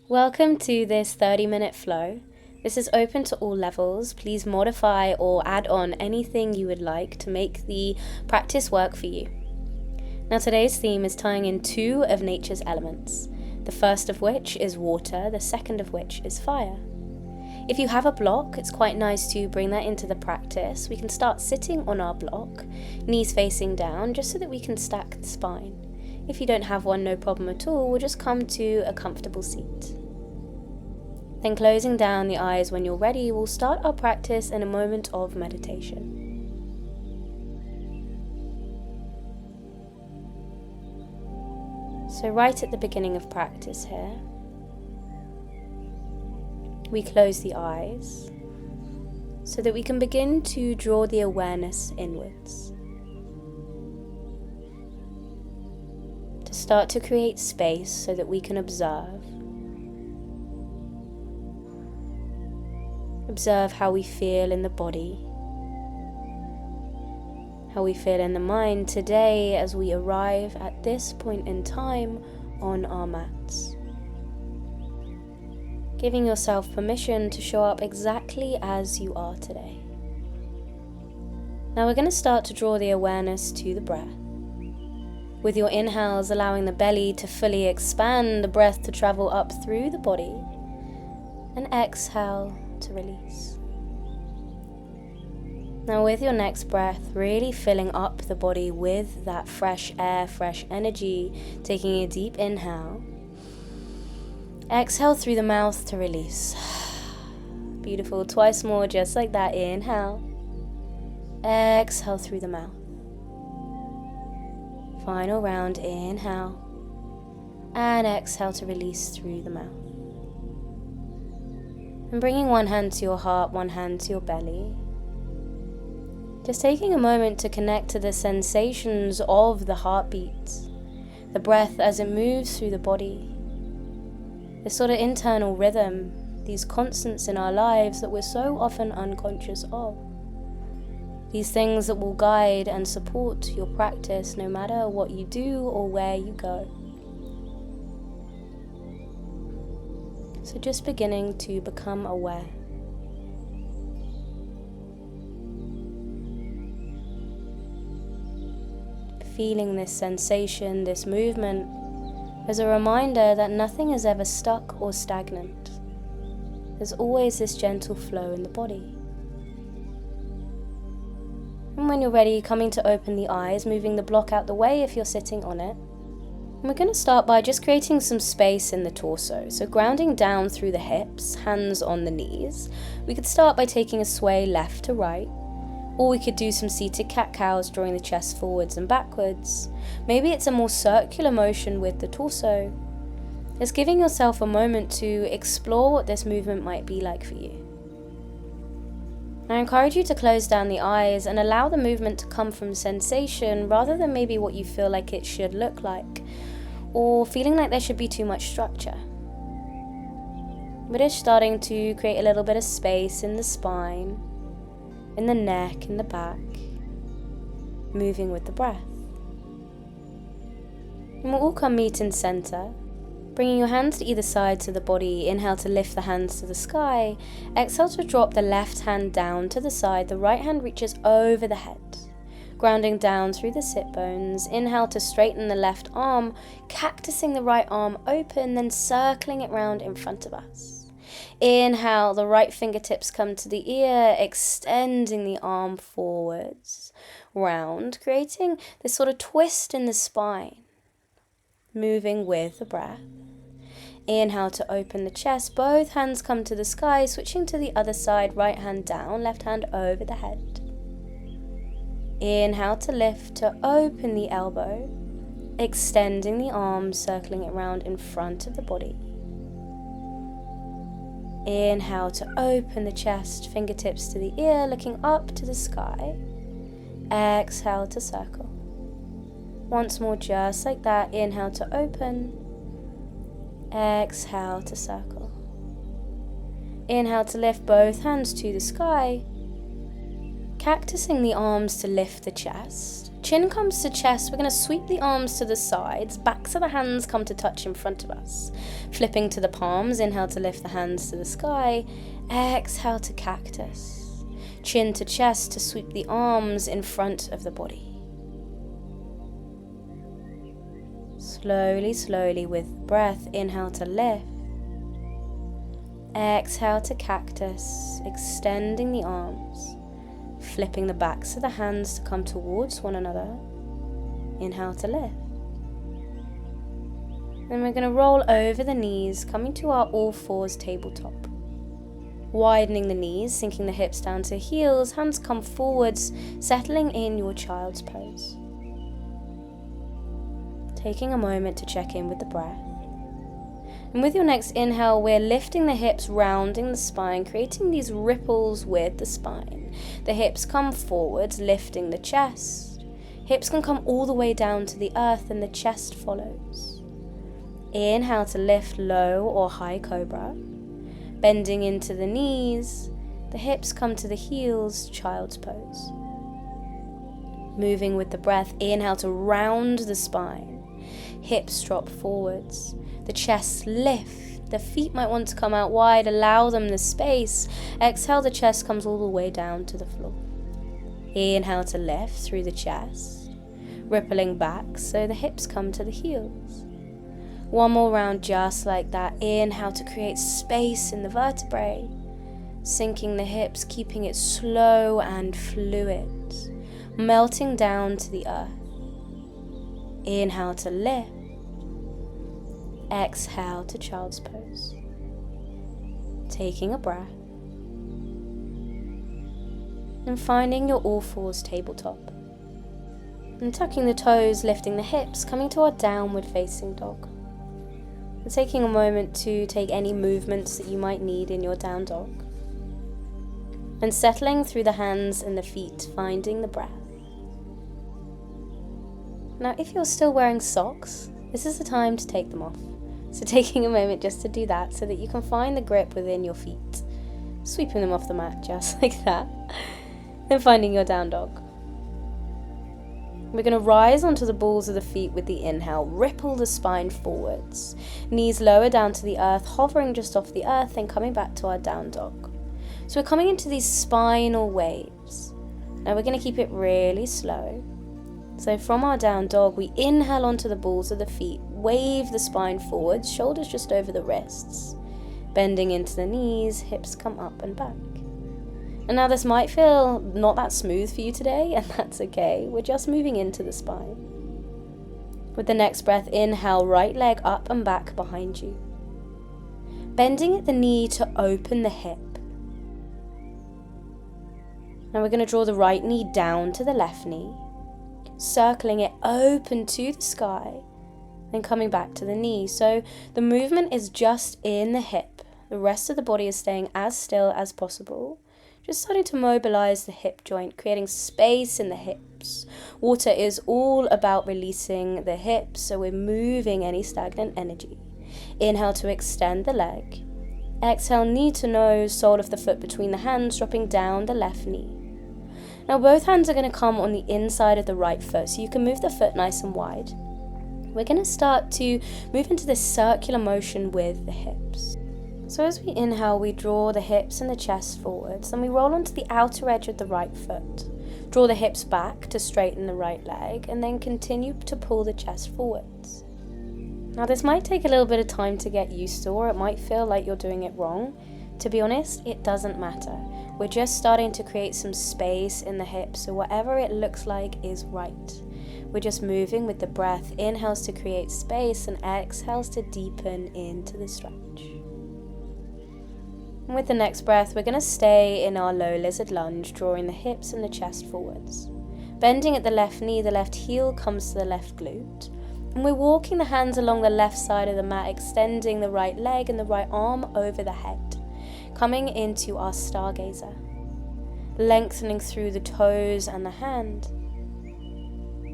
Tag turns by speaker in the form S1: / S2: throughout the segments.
S1: Welcome to this 30-minute flow. This is open to all levels. Please modify or add on anything you would like to make the practice work for you. Now today's theme is tying in two of nature's elements, the first of which is water, the second of which is fire. If you have a block, it's quite nice to bring that into the practice. We can start sitting on our block, knees facing down, just so that we can stack the spine. If you don't have one, no problem at all, we'll just come to a comfortable seat. Then closing down the eyes when you're ready, we'll start our practice in a moment of meditation. So right at the beginning of practice here, we close the eyes so that we can begin to draw the awareness inwards. To start to create space so that we can observe. Observe how we feel in the body, how we feel in the mind today as we arrive at this point in time on our mats. Giving yourself permission to show up exactly as you are today. Now we're going to start to draw the awareness to the breath. With your inhales, allowing the belly to fully expand, the breath to travel up through the body, and exhale to release. Now with your next breath, really filling up the body with that fresh air, fresh energy, taking a deep inhale. Exhale through the mouth to release. Beautiful, twice more, just like that. Inhale. Exhale through the mouth. Final round, inhale. And exhale to release through the mouth. And bringing one hand to your heart, one hand to your belly. Just taking a moment to connect to the sensations of the heartbeat, the breath as it moves through the body. This sort of internal rhythm, these constants in our lives that we're so often unconscious of. These things that will guide and support your practice no matter what you do or where you go. So just beginning to become aware. Feeling this sensation, this movement, as a reminder that nothing is ever stuck or stagnant. There's always this gentle flow in the body. And when you're ready, coming to open the eyes, moving the block out the way if you're sitting on it. And we're going to start by just creating some space in the torso. So grounding down through the hips, hands on the knees. We could start by taking a sway left to right. Or we could do some seated cat-cows, drawing the chest forwards and backwards. Maybe it's a more circular motion with the torso. Just giving yourself a moment to explore what this movement might be like for you. I encourage you to close down the eyes and allow the movement to come from sensation rather than maybe what you feel like it should look like, or feeling like there should be too much structure. But it's starting to create a little bit of space in the spine, in the neck, in the back, moving with the breath. And we'll all come meet in center, bringing your hands to either side to the body. Inhale to lift the hands to the sky. Exhale to drop the left hand down to the side. The right hand reaches over the head, grounding down through the sit bones. Inhale to straighten the left arm, cactusing the right arm open, then circling it round in front of us. Inhale, the right fingertips come to the ear, extending the arm forwards, round, creating this sort of twist in the spine, moving with the breath. Inhale to open the chest, both hands come to the sky, switching to the other side, right hand down, left hand over the head. Inhale to lift, to open the elbow, extending the arms, circling it round in front of the body. Inhale to open the chest, fingertips to the ear, looking up to the sky. Exhale to circle. Once more, just like that. Inhale to open. Exhale to circle. Inhale to lift both hands to the sky. Cactusing the arms to lift the chest. Chin comes to chest. We're going to sweep the arms to the sides. Backs of the hands come to touch in front of us. Flipping to the palms. Inhale to lift the hands to the sky. Exhale to cactus. Chin to chest to sweep the arms in front of the body. Slowly, slowly with breath. Inhale to lift. Exhale to cactus. Extending the arms. Flipping the backs of the hands to come towards one another. Inhale to lift. Then we're going to roll over the knees, coming to our all fours tabletop. Widening the knees, sinking the hips down to heels, hands come forwards, settling in your child's pose. Taking a moment to check in with the breath. And with your next inhale, we're lifting the hips, rounding the spine, creating these ripples with the spine. The hips come forwards, lifting the chest. Hips can come all the way down to the earth and the chest follows. Inhale to lift low or high cobra. Bending into the knees. The hips come to the heels, child's pose. Moving with the breath, inhale to round the spine. Hips drop forwards. The chest lift. The feet might want to come out wide. Allow them the space. Exhale, the chest comes all the way down to the floor. Inhale to lift through the chest. Rippling back so the hips come to the heels. One more round just like that. Inhale to create space in the vertebrae. Sinking the hips, keeping it slow and fluid. Melting down to the earth. Inhale to lift. Exhale to child's pose. Taking a breath. And finding your all fours tabletop. And tucking the toes, lifting the hips, coming to our downward facing dog. And taking a moment to take any movements that you might need in your down dog. And settling through the hands and the feet, finding the breath. Now, if you're still wearing socks, this is the time to take them off. So taking a moment just to do that so that you can find the grip within your feet. Sweeping them off the mat just like that. Then finding your down dog. We're going to rise onto the balls of the feet with the inhale. Ripple the spine forwards. Knees lower down to the earth, hovering just off the earth, then coming back to our down dog. So we're coming into these spinal waves. Now we're going to keep it really slow. So from our down dog, we inhale onto the balls of the feet, wave the spine forwards, shoulders just over the wrists, bending into the knees, hips come up and back. And now this might feel not that smooth for you today, and that's okay. We're just moving into the spine. With the next breath, inhale, right leg up and back behind you. Bending at the knee to open the hip. Now we're going to draw the right knee down to the left knee. Circling it open to the sky, then coming back to the knee. So the movement is just in the hip. The rest of the body is staying as still as possible. Just starting to mobilize the hip joint, creating space in the hips. Water is all about releasing the hips, so we're moving any stagnant energy. Inhale to extend the leg. Exhale, knee to nose, sole of the foot between the hands, dropping down the left knee. Now both hands are going to come on the inside of the right foot, so you can move the foot nice and wide. We're going to start to move into this circular motion with the hips. So as we inhale, we draw the hips and the chest forwards, and we roll onto the outer edge of the right foot. Draw the hips back to straighten the right leg, and then continue to pull the chest forwards. Now this might take a little bit of time to get used to, or it might feel like you're doing it wrong. To be honest, it doesn't matter. We're just starting to create some space in the hips, so whatever it looks like is right. We're just moving with the breath. Inhales to create space and exhales to deepen into the stretch. And with the next breath, we're going to stay in our low lizard lunge, drawing the hips and the chest forwards. Bending at the left knee, the left heel comes to the left glute. And we're walking the hands along the left side of the mat, extending the right leg and the right arm over the head. Coming into our stargazer, lengthening through the toes and the hand.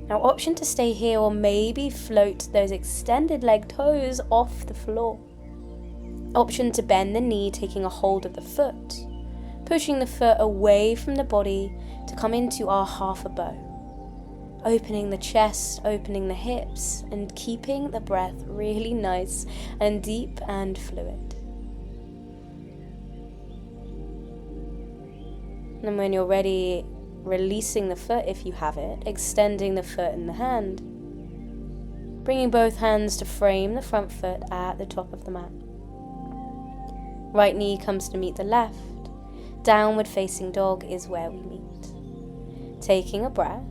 S1: Now option to stay here or maybe float those extended leg toes off the floor. Option to bend the knee, taking a hold of the foot, pushing the foot away from the body to come into our half a bow. Opening the chest, opening the hips, and keeping the breath really nice and deep and fluid. And when you're ready, releasing the foot if you have it, extending the foot and the hand. Bringing both hands to frame the front foot at the top of the mat. Right knee comes to meet the left. Downward facing dog is where we meet. Taking a breath.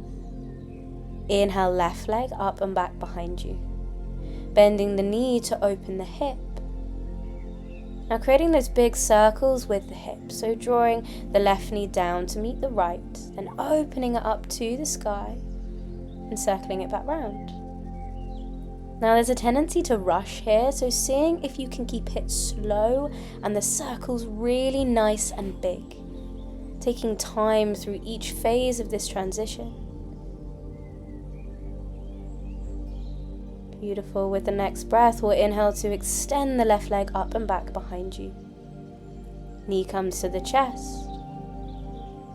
S1: Inhale, left leg up and back behind you. Bending the knee to open the hip. Now creating those big circles with the hip. So drawing the left knee down to meet the right. Then opening it up to the sky. And circling it back round. Now there's a tendency to rush here. So seeing if you can keep it slow and the circles really nice and big. Taking time through each phase of this transition. Beautiful. With the next breath, we'll inhale to extend the left leg up and back behind you. Knee comes to the chest.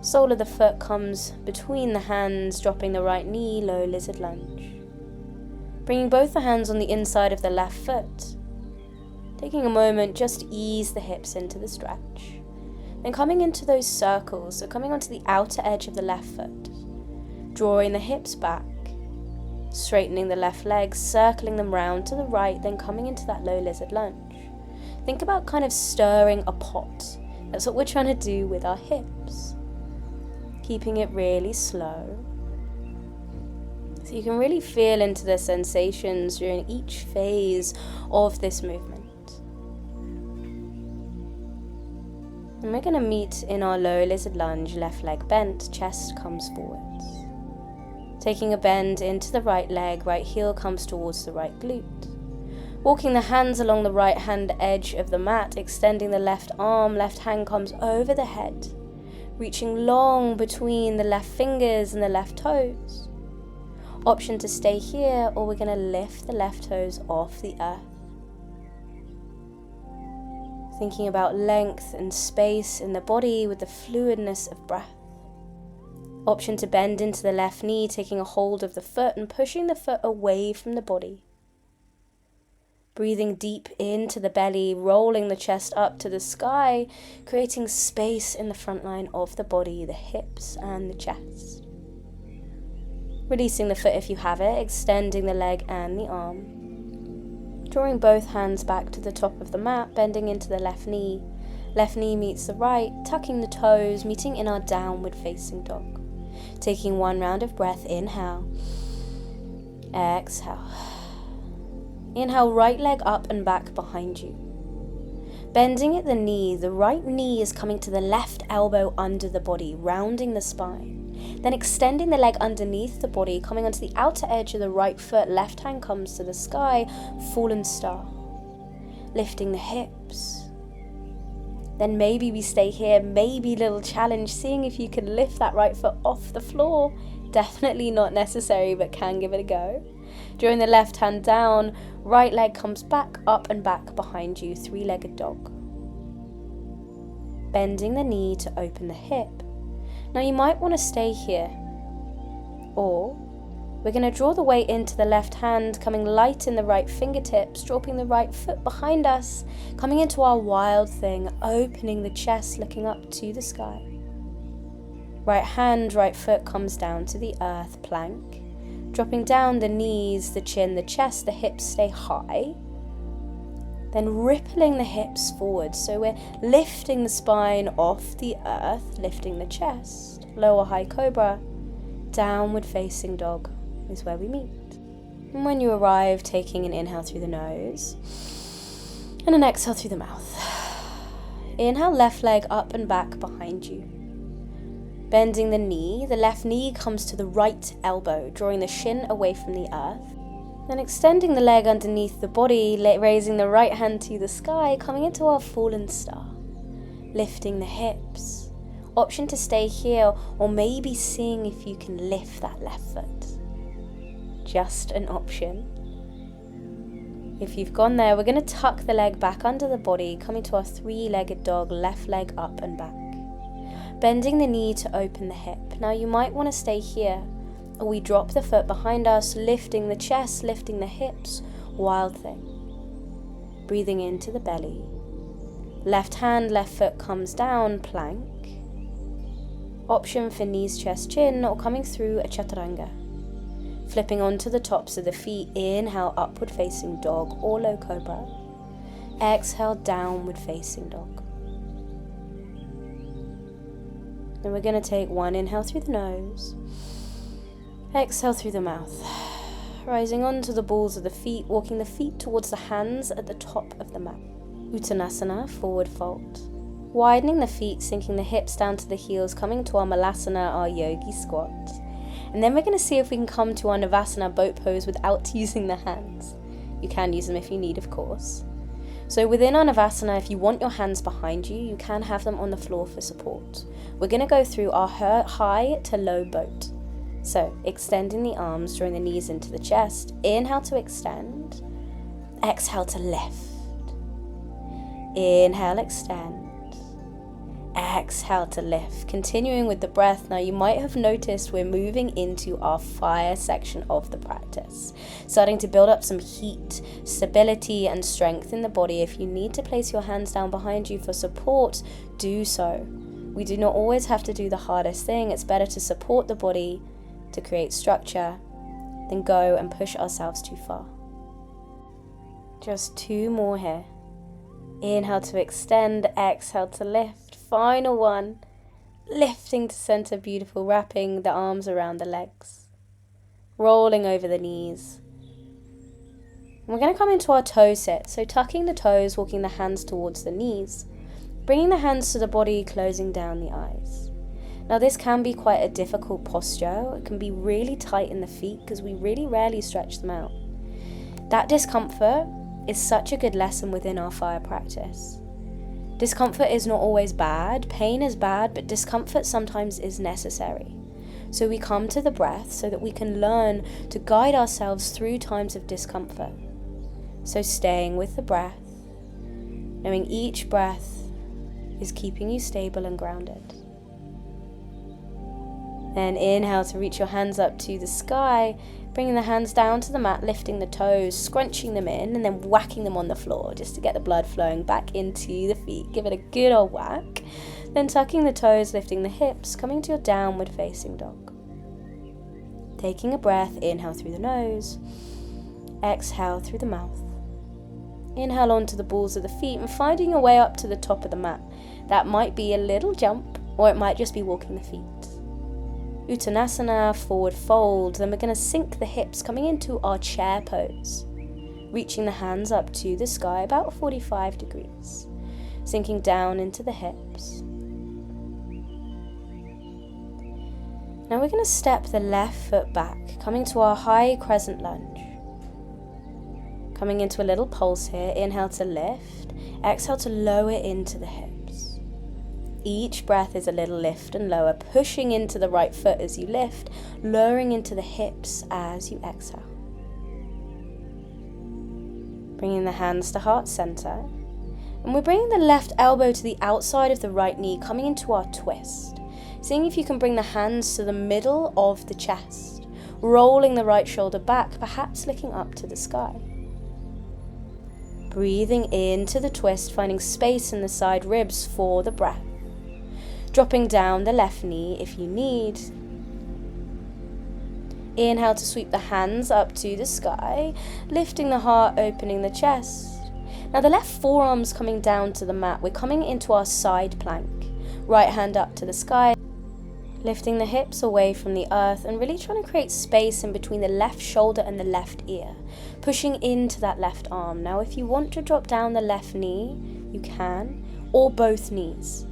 S1: Sole of the foot comes between the hands, dropping the right knee, low lizard lunge. Bringing both the hands on the inside of the left foot. Taking a moment, just ease the hips into the stretch. Then coming into those circles, so coming onto the outer edge of the left foot. Drawing the hips back. Straightening the left leg, circling them round to the right, then coming into that low lizard lunge. Think about kind of stirring a pot. That's what we're trying to do with our hips. Keeping it really slow. So you can really feel into the sensations during each phase of this movement. And we're going to meet in our low lizard lunge, left leg bent, chest comes forwards. Taking a bend into the right leg, right heel comes towards the right glute. Walking the hands along the right hand edge of the mat, extending the left arm, left hand comes over the head, reaching long between the left fingers and the left toes. Option to stay here, or we're going to lift the left toes off the earth. Thinking about length and space in the body with the fluidness of breath. Option to bend into the left knee, taking a hold of the foot and pushing the foot away from the body. Breathing deep into the belly, rolling the chest up to the sky, creating space in the front line of the body, the hips and the chest. Releasing the foot if you have it, extending the leg and the arm. Drawing both hands back to the top of the mat, bending into the left knee. Left knee meets the right, tucking the toes, meeting in our downward facing dog. Taking one round of breath, inhale, exhale. Inhale, right leg up and back behind you. Bending at the knee, the right knee is coming to the left elbow under the body, rounding the spine. Then extending the leg underneath the body, coming onto the outer edge of the right foot, left hand comes to the sky, fallen star. Lifting the hips. Then maybe we stay here, maybe little challenge, seeing if you can lift that right foot off the floor. Definitely not necessary, but can give it a go. Drawing the left hand down, right leg comes back, up and back behind you, three-legged dog. Bending the knee to open the hip. Now you might want to stay here, or we're going to draw the weight into the left hand, coming light in the right fingertips, dropping the right foot behind us, coming into our wild thing, opening the chest, looking up to the sky. Right hand, right foot comes down to the earth, plank. Dropping down the knees, the chin, the chest, the hips stay high. Then rippling the hips forward, so we're lifting the spine off the earth, lifting the chest. Lower high cobra, downward facing dog is where we meet. And when you arrive, taking an inhale through the nose and an exhale through the mouth. Inhale, left leg up and back behind you. Bending the knee, the left knee comes to the right elbow, drawing the shin away from the earth. Then extending the leg underneath the body, raising the right hand to the sky, coming into our fallen star. Lifting the hips. Option to stay here, or maybe seeing if you can lift that left foot. Just an option. If you've gone there, we're going to tuck the leg back under the body, coming to our three-legged dog, left leg up and back. Bending the knee to open the hip. Now you might want to stay here, Or we drop the foot behind us, lifting the chest, lifting the hips, wild thing. Breathing into the belly. Left hand, left foot comes down, plank. Option for knees, chest, chin, or coming through a chaturanga. Flipping onto the tops of the feet, inhale, upward facing dog or low cobra. Exhale, downward facing dog. Then we're going to take one inhale through the nose. Exhale through the mouth. Rising onto the balls of the feet, walking the feet towards the hands at the top of the mat. Uttanasana, forward fold. Widening the feet, sinking the hips down to the heels, coming to our malasana, our yogi squat. And then we're going to see if we can come to our navasana, boat pose, without using the hands. You can use them if you need, of course. So within our navasana, if you want your hands behind you, you can have them on the floor for support. We're going to go through our high to low boat. So extending the arms, drawing the knees into the chest. Inhale to extend. Exhale to lift. Inhale, extend. Exhale to lift. Continuing with the breath. Now you might have noticed we're moving into our fire section of the practice, starting to build up some heat, stability and strength in the body. If you need to place your hands down behind you for support, do so. We do not always have to do the hardest thing. It's better to support the body, to create structure, than go and push ourselves too far. Just 2 more here. Inhale to extend, exhale to lift. Final one. Lifting to center, beautiful, wrapping the arms around the legs. Rolling over the knees. And we're going to come into our toe sit. So tucking the toes, walking the hands towards the knees. Bringing the hands to the body, closing down the eyes. Now this can be quite a difficult posture. It can be really tight in the feet because we really rarely stretch them out. That discomfort is such a good lesson within our fire practice. Discomfort is not always bad, pain is bad, but discomfort sometimes is necessary. So we come to the breath so that we can learn to guide ourselves through times of discomfort. So staying with the breath, knowing each breath is keeping you stable and grounded. Then inhale to reach your hands up to the sky, bringing the hands down to the mat, lifting the toes, scrunching them in, and then whacking them on the floor just to get the blood flowing back into the feet. Give it a good old whack. Then tucking the toes, lifting the hips, coming to your downward facing dog. Taking a breath, inhale through the nose, exhale through the mouth. Inhale onto the balls of the feet and finding your way up to the top of the mat. That might be a little jump, or it might just be walking the feet. Uttanasana, forward fold. Then we're going to sink the hips, coming into our chair pose. Reaching the hands up to the sky, about 45 degrees. Sinking down into the hips. Now we're going to step the left foot back, coming to our high crescent lunge. Coming into a little pulse here. Inhale to lift. Exhale to lower into the hips. Each breath is a little lift and lower, pushing into the right foot as you lift, lowering into the hips as you exhale. Bringing the hands to heart center. And we're bringing the left elbow to the outside of the right knee, coming into our twist. Seeing if you can bring the hands to the middle of the chest, rolling the right shoulder back, perhaps looking up to the sky. Breathing into the twist, finding space in the side ribs for the breath. Dropping down the left knee if you need. Inhale to sweep the hands up to the sky, lifting the heart, opening the chest. Now the left forearm's coming down to the mat. We're coming into our side plank. Right hand up to the sky, lifting the hips away from the earth and really trying to create space in between the left shoulder and the left ear, pushing into that left arm. Now if you want to drop down the left knee, you can, or both knees.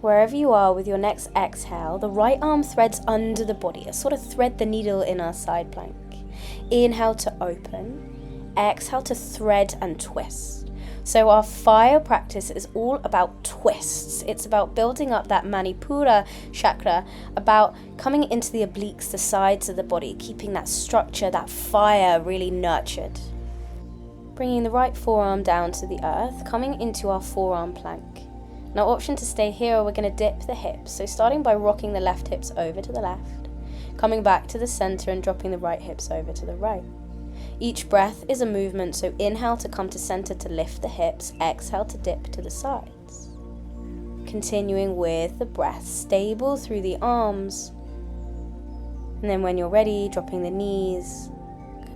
S1: Wherever you are with your next exhale, the right arm threads under the body, a sort of thread the needle in our side plank. Inhale to open, exhale to thread and twist. So our fire practice is all about twists. It's about building up that Manipura chakra, about coming into the obliques, the sides of the body, keeping that structure, that fire really nurtured. Bringing the right forearm down to the earth, coming into our forearm plank. Now option to stay here, or we're going to dip the hips. So starting by rocking the left hips over to the left, coming back to the center and dropping the right hips over to the right. Each breath is a movement, so inhale to come to center to lift the hips, exhale to dip to the sides. Continuing with the breath, stable through the arms. And then when you're ready, dropping the knees,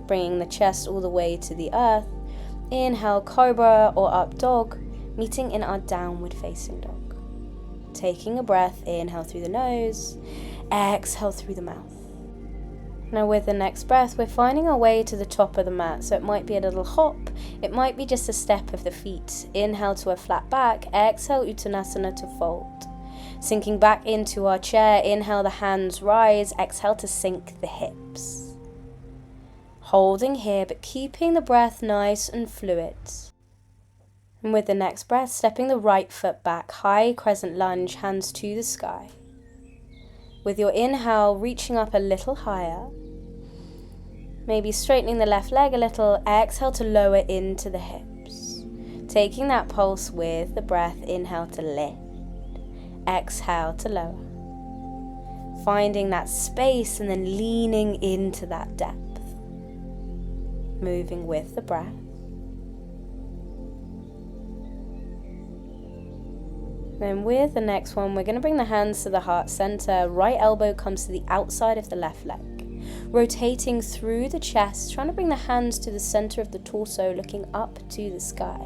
S1: bringing the chest all the way to the earth. Inhale, cobra or up dog, meeting in our downward facing dog. Taking a breath, inhale through the nose, exhale through the mouth. Now with the next breath, we're finding our way to the top of the mat. So it might be a little hop, it might be just a step of the feet. Inhale to a flat back, exhale Uttanasana to fold. Sinking back into our chair, inhale the hands rise, exhale to sink the hips. Holding here, but keeping the breath nice and fluid. And with the next breath, stepping the right foot back, high crescent lunge, hands to the sky. With your inhale, reaching up a little higher. Maybe straightening the left leg a little, exhale to lower into the hips. Taking that pulse with the breath, inhale to lift, exhale to lower. Finding that space and then leaning into that depth. Moving with the breath. Then with the next one, we're going to bring the hands to the heart center. Right elbow comes to the outside of the left leg. Rotating through the chest, trying to bring the hands to the center of the torso, looking up to the sky.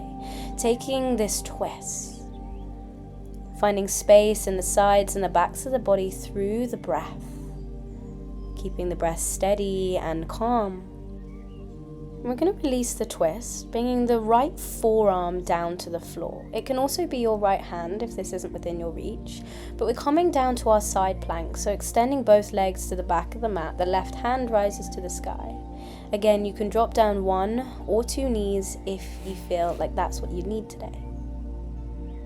S1: Taking this twist. Finding space in the sides and the backs of the body through the breath. Keeping the breath steady and calm. We're going to release the twist, bringing the right forearm down to the floor. It can also be your right hand if this isn't within your reach, but we're coming down to our side plank, so extending both legs to the back of the mat. The left hand rises to the sky. Again, you can drop down 1 or 2 knees if you feel like that's what you need today.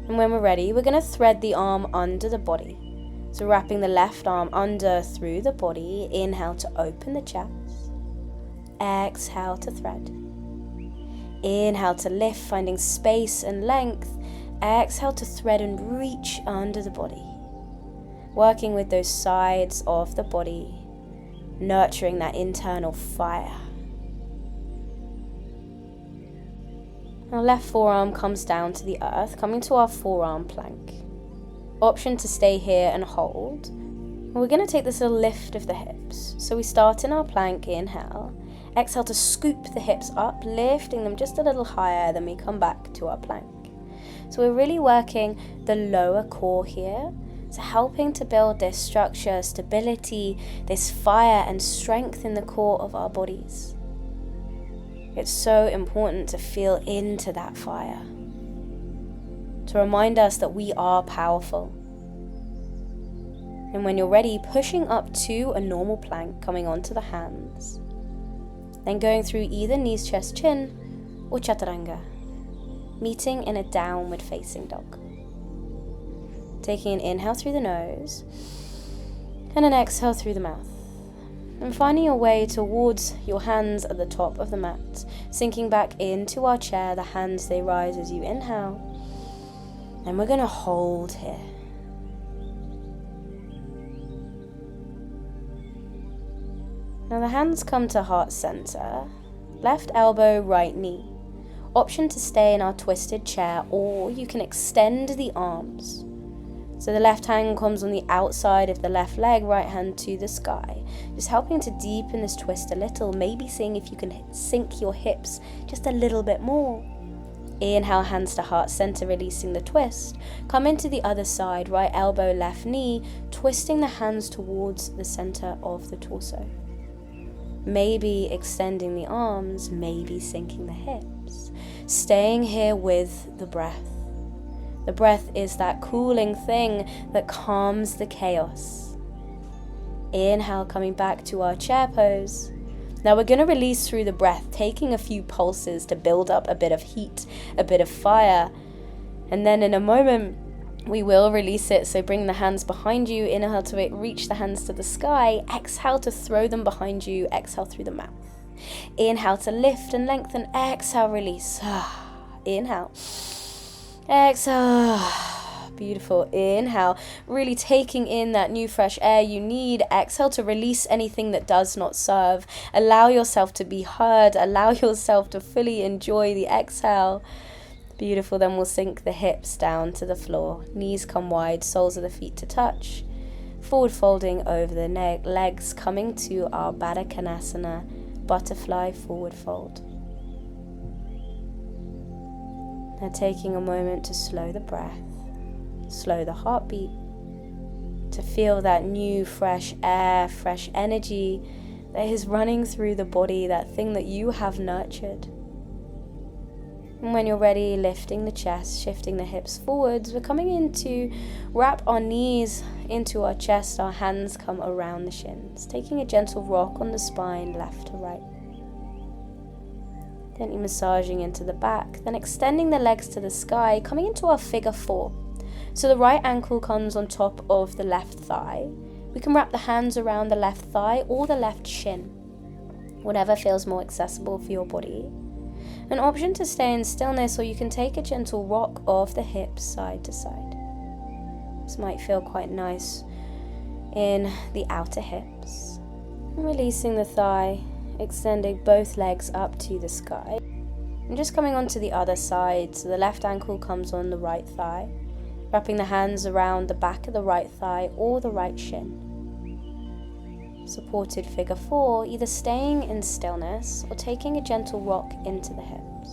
S1: And when we're ready, we're going to thread the arm under the body. So wrapping the left arm under through the body, inhale to open the chest. Exhale to thread. Inhale to lift, finding space and length. Exhale to thread and reach under the body. Working with those sides of the body, nurturing that internal fire. Our left forearm comes down to the earth, coming to our forearm plank. Option to stay here and hold. We're going to take this little lift of the hips. So we start in our plank, inhale. Exhale to scoop the hips up, lifting them just a little higher, then we come back to our plank. So we're really working the lower core here, so helping to build this structure, stability, this fire and strength in the core of our bodies. It's so important to feel into that fire, to remind us that we are powerful. And when you're ready, pushing up to a normal plank, coming onto the hands. Then going through either knees, chest, chin, or chaturanga, meeting in a downward facing dog. Taking an inhale through the nose, and an exhale through the mouth. And finding your way towards your hands at the top of the mat, sinking back into our chair, the hands they rise as you inhale. And we're going to hold here. Now the hands come to heart center, left elbow, right knee. Option to stay in our twisted chair, or you can extend the arms. So the left hand comes on the outside of the left leg, right hand to the sky. Just helping to deepen this twist a little, maybe seeing if you can sink your hips just a little bit more. Inhale, hands to heart center, releasing the twist. Come into the other side, right elbow, left knee, twisting the hands towards the center of the torso. Maybe extending the arms, maybe sinking the hips. Staying here with the breath. The breath is that cooling thing that calms the chaos. Inhale, coming back to our chair pose. Now we're going to release through the breath, taking a few pulses to build up a bit of heat, a bit of fire. And then in a moment, we will release it, so bring the hands behind you, inhale to reach the hands to the sky, exhale to throw them behind you, exhale through the mouth. Inhale to lift and lengthen, exhale, release. Inhale, exhale, Beautiful. Inhale, really taking in that new fresh air you need. Exhale to release anything that does not serve. Allow yourself to be heard. Allow yourself to fully enjoy the exhale. Beautiful. Then we'll sink the hips down to the floor. Knees come wide, soles of the feet to touch. Forward folding over the neck, legs coming to our Baddha Konasana, butterfly forward fold. Now taking a moment to slow the breath. Slow the heartbeat, to feel that new fresh air, fresh energy that is running through the body, that thing that you have nurtured. And when you're ready, lifting the chest, shifting the hips forwards, we're coming in to wrap our knees into our chest, our hands come around the shins, taking a gentle rock on the spine, left to right. Gently massaging into the back, then extending the legs to the sky, coming into our figure 4. So the right ankle comes on top of the left thigh. We can wrap the hands around the left thigh or the left shin, whatever feels more accessible for your body. An option to stay in stillness, or you can take a gentle rock of the hips side to side. This might feel quite nice in the outer hips. Releasing the thigh, extending both legs up to the sky. And just coming onto the other side, so the left ankle comes on the right thigh. Wrapping the hands around the back of the right thigh or the right shin. Supported figure 4, either staying in stillness or taking a gentle rock into the hips.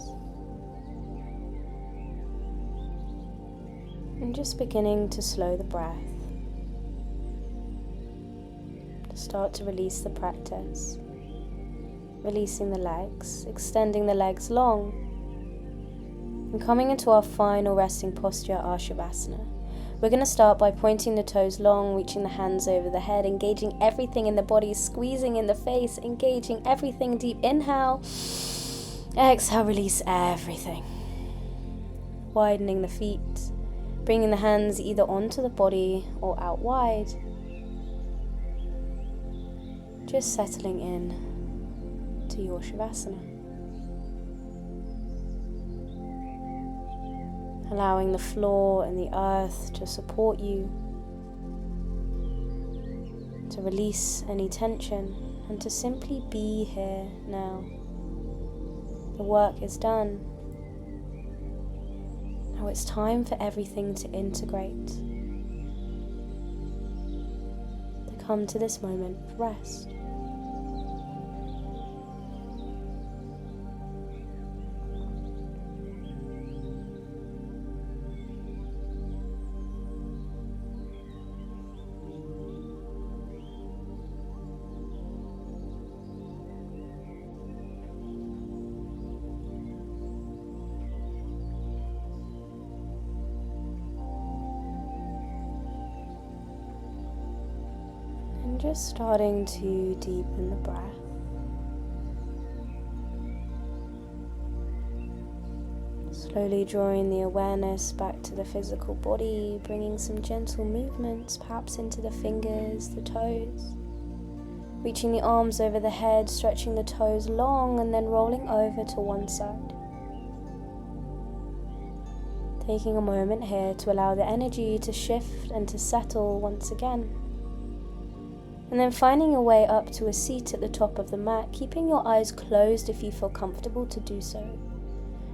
S1: And just beginning to slow the breath. To start to release the practice. Releasing the legs, extending the legs long. And coming into our final resting posture, our Savasana. We're going to start by pointing the toes long, reaching the hands over the head, engaging everything in the body, squeezing in the face, engaging everything. Deep inhale, exhale, release everything. Widening the feet, bringing the hands either onto the body or out wide. Just settling in to your Savasana. Allowing the floor and the earth to support you, to release any tension, and to simply be here now. The work is done. Now it's time for everything to integrate, to come to this moment of rest. Just starting to deepen the breath. Slowly drawing the awareness back to the physical body, bringing some gentle movements, perhaps into the fingers, the toes. Reaching the arms over the head, stretching the toes long, and then rolling over to one side. Taking a moment here to allow the energy to shift and to settle once again. And then finding a way up to a seat at the top of the mat, keeping your eyes closed if you feel comfortable to do so.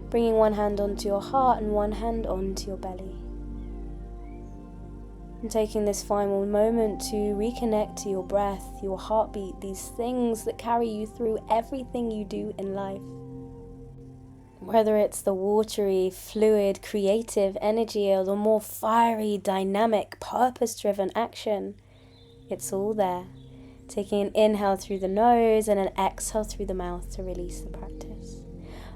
S1: Bringing one hand onto your heart and one hand onto your belly. And taking this final moment to reconnect to your breath, your heartbeat, these things that carry you through everything you do in life. Whether it's the watery, fluid, creative energy or the more fiery, dynamic, purpose-driven action, it's all there. Taking an inhale through the nose and an exhale through the mouth to release the practice.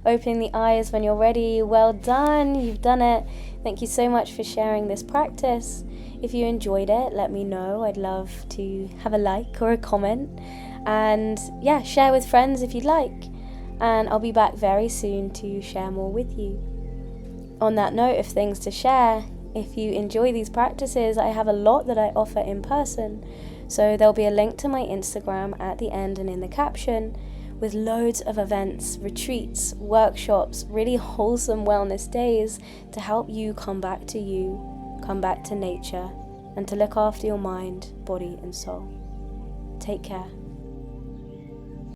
S1: Opening the eyes when you're ready. Well done, you've done it. Thank you so much for sharing this practice. If you enjoyed it, let me know. I'd love to have a like or a comment. And yeah, share with friends if you'd like. And I'll be back very soon to share more with you. On that note of things to share, if you enjoy these practices, I have a lot that I offer in person. So there'll be a link to my Instagram at the end and in the caption with loads of events, retreats, workshops, really wholesome wellness days to help you come back to you, come back to nature and to look after your mind, body and soul. Take care.